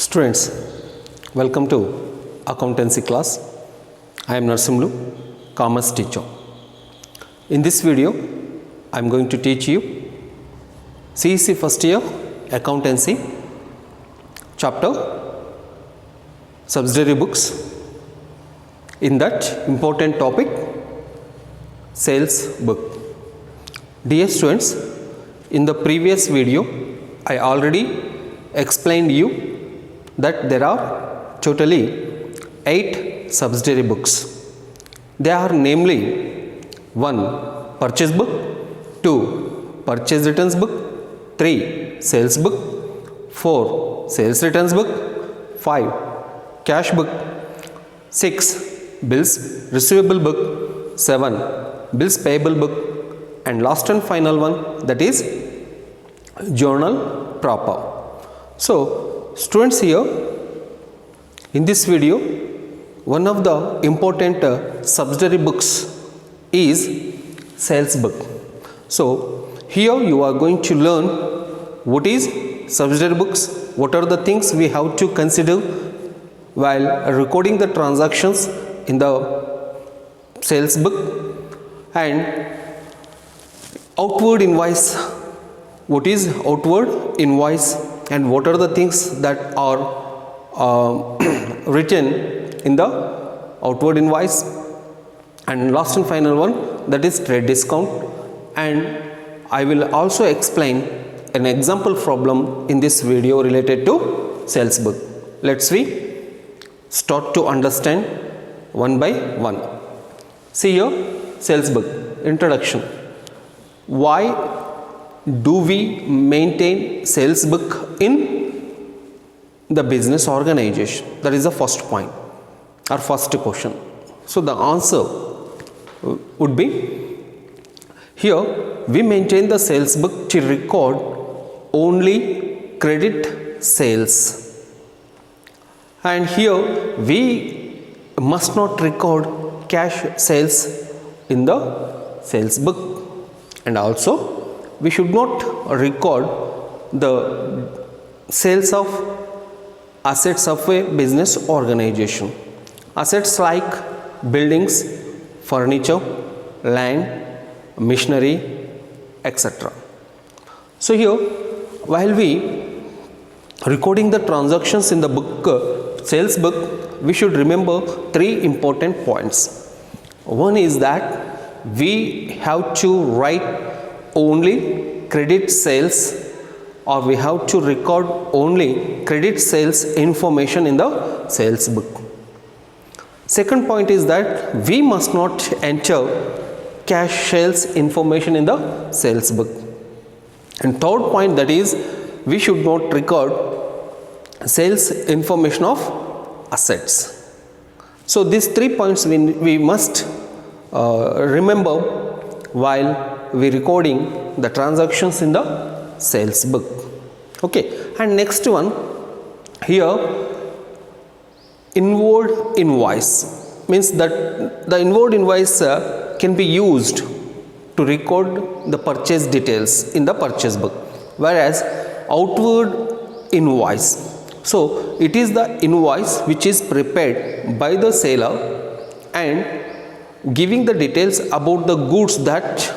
Students, welcome to accountancy class. I am Narsimlu, commerce teacher. In this video, I am going to teach you CEC first year accountancy chapter subsidiary books. In that important topic, sales book. Dear students, in the previous video, I already explained you that there are totally 8 subsidiary books. They are namely 1. Purchase book, 2. Purchase returns book, 3. Sales book, 4. Sales returns book, 5. Cash book, 6. Bills receivable book, 7. Bills payable book, and last and final one, that is journal proper. So students, here in this video, one of the important subsidiary books is sales book. So here you are going to learn what is subsidiary books, what are the things we have to consider while recording the transactions in the sales book, and outward invoice, what is outward invoice, and what are the things that are written in the outward invoice, and last and final one, that is trade discount. And I will also explain an example problem in this video related to sales book. Let's we start to understand one by one. See here, sales book introduction. Why do we maintain sales book in the business organization? That is the first point, our first question. So the answer would be, here we maintain the sales book to record only credit sales, and here we must not record cash sales in the sales book, and also we should not record the sales of assets of a business organization. Assets like buildings, furniture, land, machinery, etc. So here, while we recording the transactions in the book, sales book, we should remember 3 important points. One is that we have to write only credit sales, or we have to record only credit sales information in the sales book. Second point is that we must not enter cash sales information in the sales book. And third point, that is we should not record sales information of assets. So these 3 points we must remember while we recording the transactions in the sales book. Okay, and next one, here inward invoice means that the inward invoice can be used to record the purchase details in the purchase book, whereas outward invoice, so it is the invoice which is prepared by the seller and giving the details about the goods that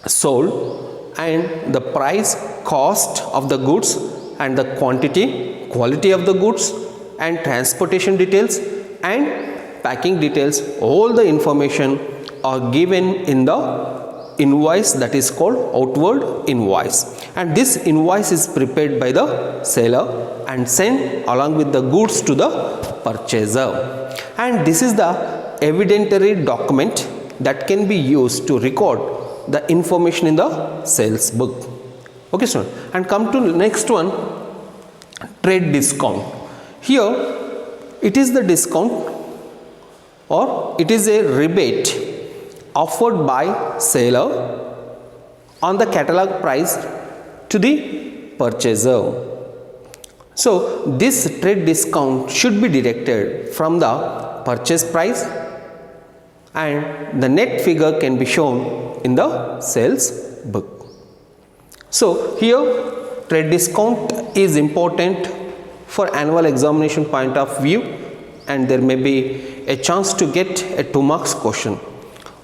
sold, and the price, cost of the goods, and the quantity, quality of the goods, and transportation details and packing details. All the information are given in the invoice that is called outward invoice, and this invoice is prepared by the seller and sent along with the goods to the purchaser, and this is the evidentiary document that can be used to record the information in the sales book. Okay, sir. And come to next one, trade discount. Here it is the discount, or it is a rebate offered by seller on the catalog price to the purchaser. So this trade discount should be deducted from the purchase price, and the net figure can be shown in the sales book. So here trade discount is important for annual examination point of view, and there may be a chance to get a 2 marks question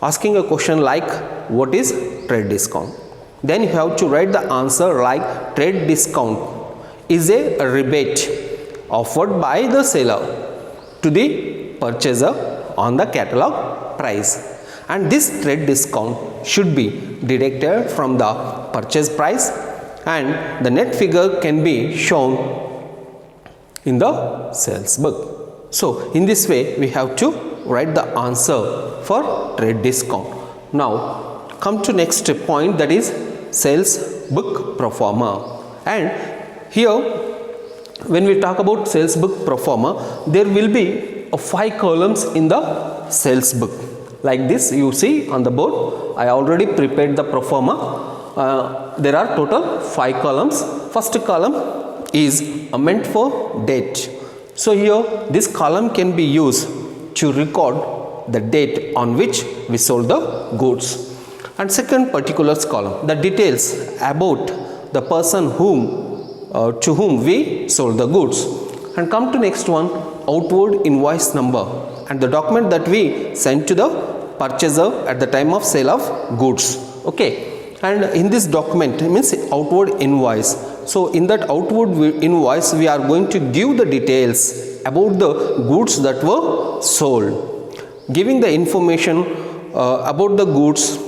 asking a question like what is trade discount. Then you have to write the answer like trade discount is a rebate offered by the seller to the purchaser on the catalog price, and this trade discount should be deducted from the purchase price, and the net figure can be shown in the sales book. So in this way we have to write the answer for trade discount. Now come to next point, that is sales book pro forma. And here when we talk about sales book pro forma, there will be 5 columns in the sales book. Like this you see on the board, I already prepared the pro forma. There are total 5 columns. First column is meant for date. So here this column can be used to record the date on which we sold the goods. And second particulars column, the details about the person to whom we sold the goods. And come to next one, outward invoice number and the document that we sent to the purchaser at the time of sale of goods. Okay, and in this document means outward invoice. So in that outward invoice we are going to give the details about the goods that were sold, giving the information about the goods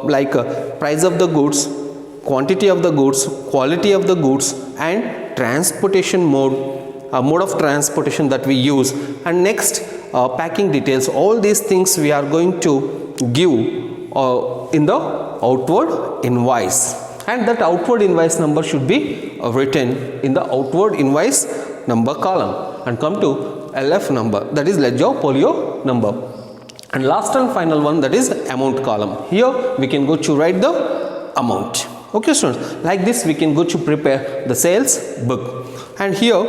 like price of the goods, quantity of the goods, quality of the goods, and transportation mode of transportation that we use, and next packing details. All these things we are going to give in the outward invoice, and that outward invoice number should be written in the outward invoice number column. And come to LF number, that is ledger folio number. And last and final one, that is amount column. Here we can go to write the amount. Okay students, like this we can go to prepare the sales book. And here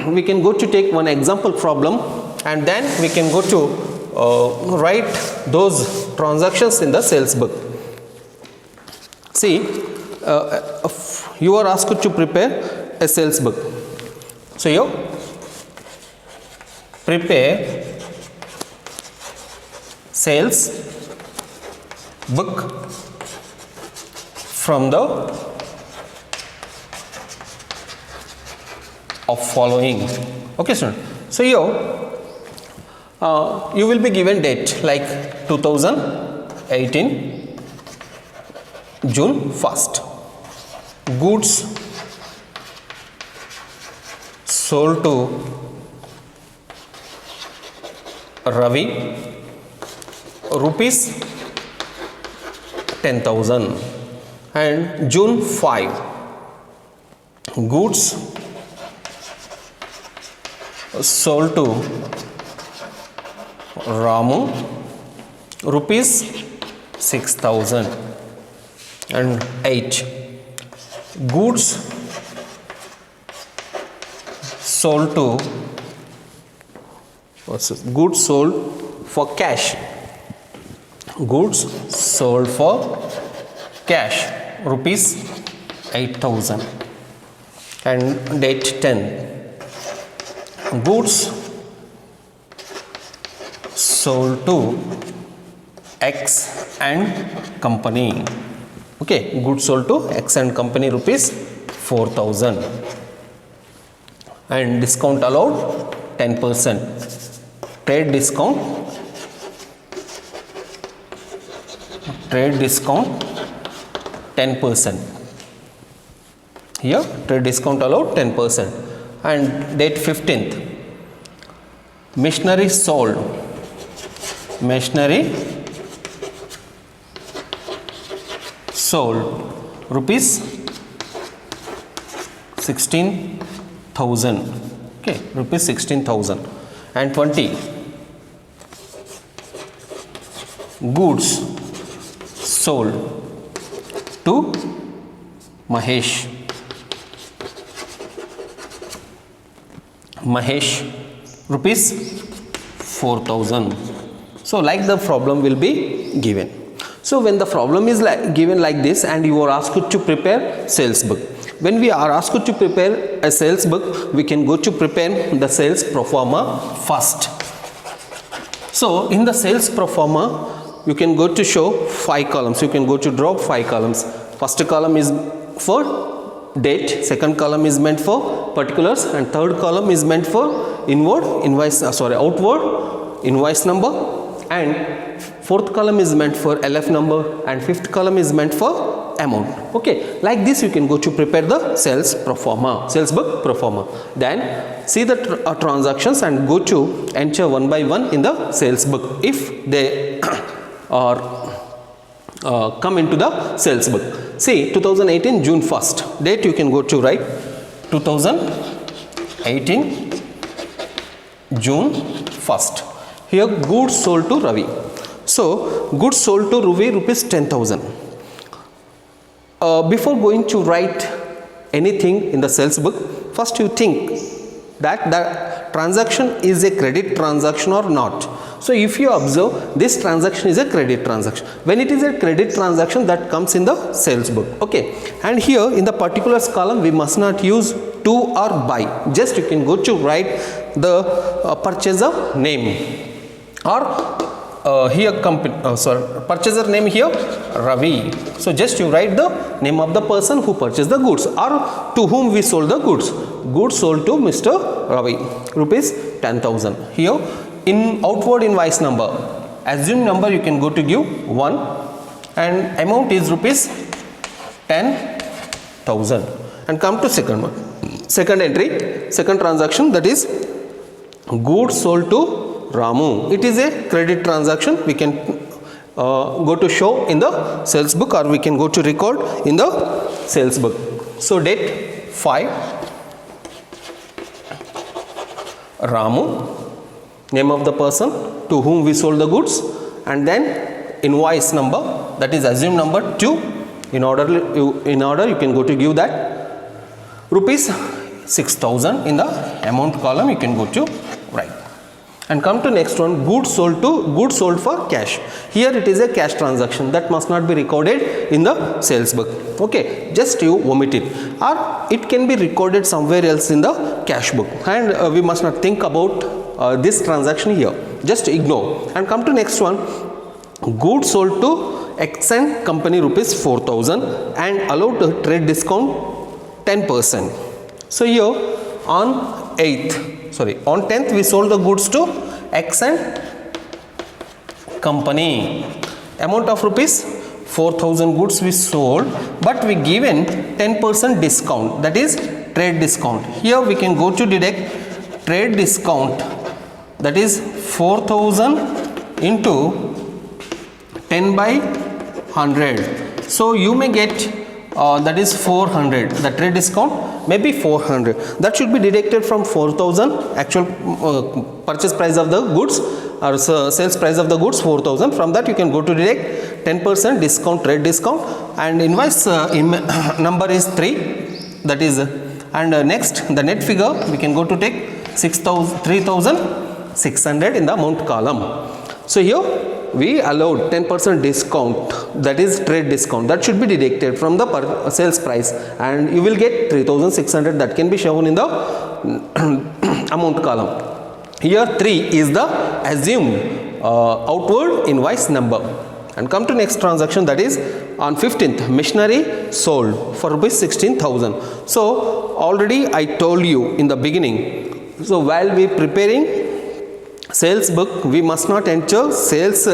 we can go to take one example problem, and then we can go to write those transactions in the sales book. See, you are asked to prepare a sales book. So here prepare sales book from the following. Okay student, so here you will be given date like 2018 June 1st. Goods sold to Ravi, rupees 10,000. And June 5, goods sold to Ramu, rupees 6,000. And 8, goods sold to goods sold for cash. Goods sold for cash, rupees 8,000. And date 10, goods sold to X and company. Okay, goods sold to X and company, rupees 4,000. And discount allowed 10%. Trade discount 10%. Here trade discount allowed 10%. And date 15th, machinery sold, machinery sold, rupees 16,000. Okay, rupees 16,000. And 20, goods sold to Mahesh, rupees 4,000. So like the problem will be given. So when the problem is given like this and you are asked to prepare sales book, when we are asked to prepare a sales book, we can go to prepare the sales pro forma first. So in the sales pro forma, you can go to show 5 columns. You can go to draw 5 columns. First column is for date, second column is meant for particulars, and third column is meant for outward invoice number, and fourth column is meant for LF number, and fifth column is meant for amount. Okay, like this you can go to prepare the sales pro forma, sales book pro forma. Then see the transactions and go to enter one by one in the sales book if they are come into the sales book. See 2018 June 1st date, you can go to write 2018 June 1st. Here goods sold to Ravi. So goods sold to Ravi rupees 10,000. Before going to write anything in the sales book, first you think that the transaction is a credit transaction or not. So if you observe, this transaction is a credit transaction. When it is a credit transaction, that comes in the sales book. Okay, and here in the particulars column we must not use to or by. Just you can go to write the purchaser name, or here purchaser name here Ravi. So just you write the name of the person who purchased the goods or to whom we sold the goods. Goods sold to Mr. Ravi, rupees 10,000. Here in outward invoice number, assumed number you can go to give 1, and amount is rupees 10,000. And come to second one, second entry, second transaction, that is goods sold to Ramu. It is a credit transaction. We can go to show in the sales book, or we can go to record in the sales book. So date 5, Ramu, name of the person to whom we sold the goods, and then invoice number, that is assumed number 2. In order you can go to give that rupees 6,000 in the amount column. You can go to write. And come to next one, goods sold for cash. Here it is a cash transaction that must not be recorded in the sales book. Okay, just you omit it, or it can be recorded somewhere else in the cash book, and we must not think about this transaction here. Just ignore. And come to next one, goods sold to Xn company rupees 4,000 and allowed to trade discount 10%. So here on 10th we sold the goods to Xn company. Amount of rupees 4,000 goods we sold, but we given 10% discount, that is trade discount. Here we can go to deduct trade discount, that is 4,000 into 10 by 100. So you may get that is 400. The trade discount may be 400. That should be deducted from 4,000 actual purchase price of the goods, or sales price of the goods 4,000. From that you can go to deduct 10% discount, trade discount, and invoice number is 3. That is, and next the net figure we can go to take 3,600 in the amount column. So here we allowed 10% discount, that is trade discount, that should be deducted from the sales price, and you will get 3,600. That can be shown in the amount column. Here 3 is the assumed outward invoice number. And come to next transaction, that is on 15th machinery sold for rupees 16,000. So already I told you in the beginning, so while we preparing sales book, we must not enter sales,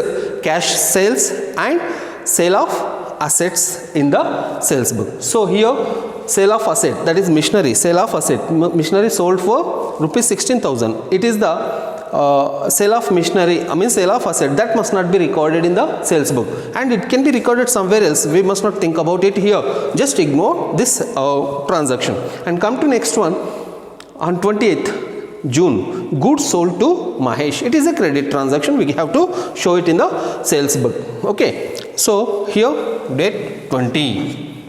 cash sales and sale of assets in the sales book. So here sale of asset, that is machinery, sale of asset, machinery sold for rupees 16,000. It is the sale of machinery, sale of asset, that must not be recorded in the sales book, and it can be recorded somewhere else. We must not think about it here. Just ignore this transaction. And come to next one, on 28th June, goods sold to Mahesh. It is a credit transaction. We have to show it in the sales book. Okay. So here date 20,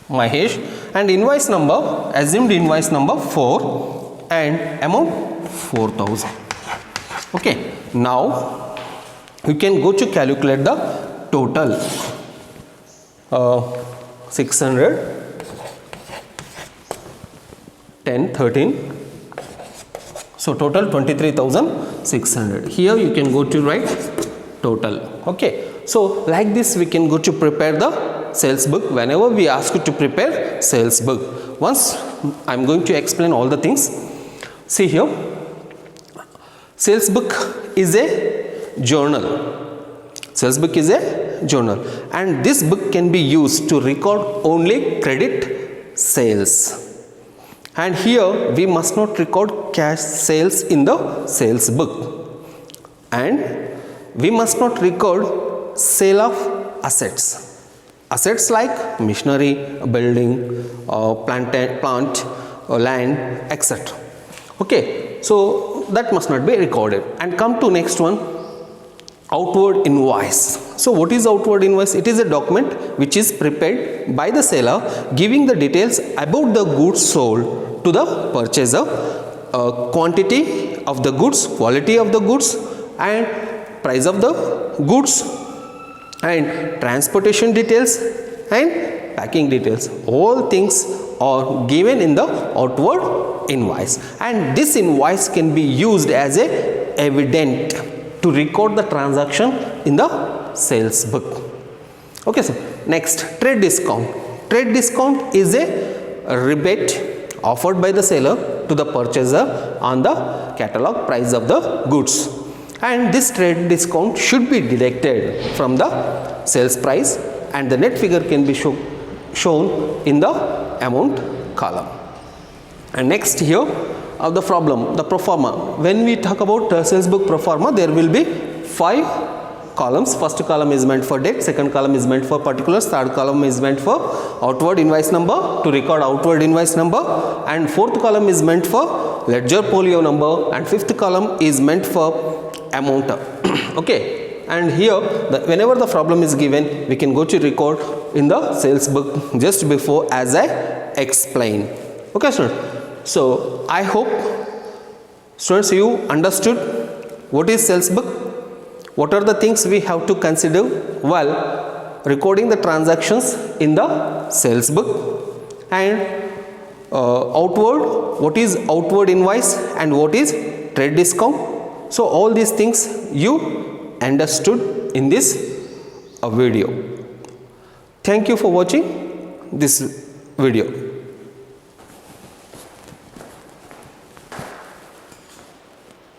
Mahesh, and invoice number, assumed invoice number 4, and amount 4,000. Okay. Now you can go to calculate the total. 600, 10, 13. So total 23,600. Here you can go to write total. Okay. So like this we can go to prepare the sales book whenever we ask you to prepare sales book. Once I am going to explain all the things. See here, sales book is a journal. Sales book is a journal, and this book can be used to record only credit sales. And here we must not record cash sales in the sales book, and we must not record sale of assets. Assets like machinery, building, plant, land, etc. Okay, so that must not be recorded. And come to next one, outward invoice. So what is outward invoice? It is a document which is prepared by the seller giving the details about the goods sold to the purchaser, quantity of the goods, quality of the goods, and price of the goods, and transportation details and packing details. All things are given in the outward invoice, and this invoice can be used as a evidence to record the transaction in the sales book. Okay, so next, trade discount. Trade discount is a rebate offered by the seller to the purchaser on the catalog price of the goods, and this trade discount should be deducted from the sales price, and the net figure can be shown in the amount column. And next here the problem, the pro forma. When we talk about sales book pro forma, there will be 5 columns. First column is meant for date, second column is meant for particulars, third column is meant for outward invoice number, to record outward invoice number, and fourth column is meant for ledger folio number, and fifth column is meant for amount. Okay, and here whenever the problem is given, we can go to record in the sales book just before as I explain. Okay, students. So I hope students you understood what is sales book, what are the things we have to consider while recording the transactions in the sales book, and outward, what is outward invoice and what is trade discount. So all these things you understood in this video. Thank you for watching this video.